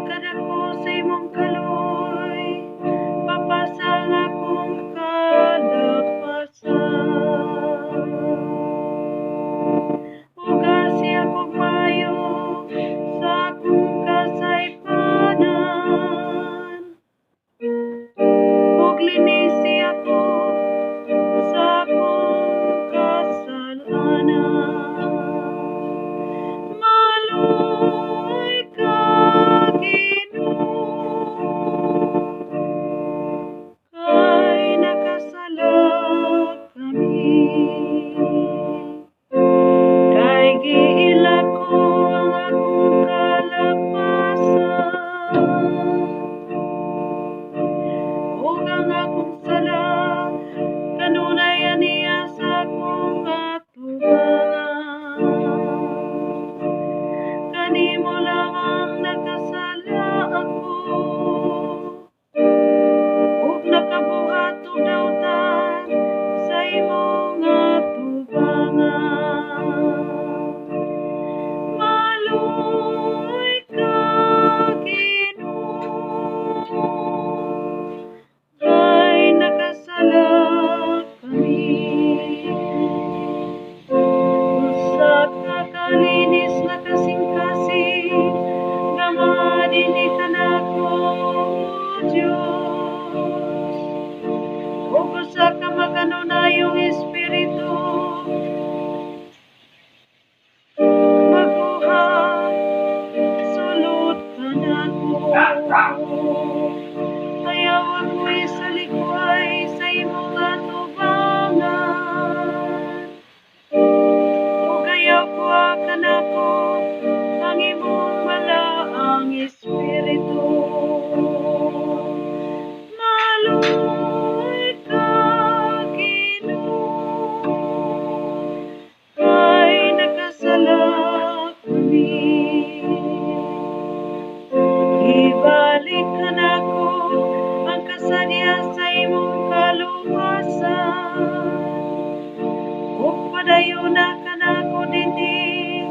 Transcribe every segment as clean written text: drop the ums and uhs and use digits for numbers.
kadako sa imong kaloy, papasa akong kalapasan. Hugasi akong maayo sa akong kasaypanan, ug linisi ako sa akong kasalanan. Maluoy ka, Ginoo, kay nakasala kami. Kay giila ko ang akong kalapasan, ug ang akong sala, kanunay ania sa akong atubangan. Kanimo lamang nakasala ako, ug nakabuhat og dautan sa imong atubangan. Maluoy ka, Ginoo, kay nakasala kami. Usa ka kalinis na kasingkasin, gama dinhi kanako, Dios. Ug usa ka makanunayong espiritu, magbuhat sulod kanako. Ayaw ako'y sa likway sa imong atubangan, ug ayaw kuha kanako ang imong malaang espiritu. Maluoy ka, Ginoo, kay nakasala kami. Ibalik kanako ang kasadya sa imong kaluwasan, ug padayon na kanako dinhi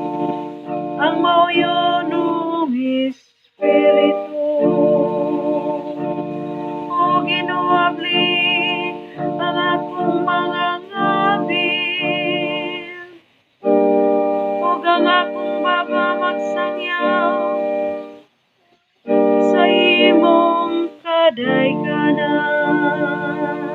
ang mauyonong espiritu. O Ginoo, abli ang akong mga ngabil, ug ang akong baba magsangyaw sa imong kadaykanan.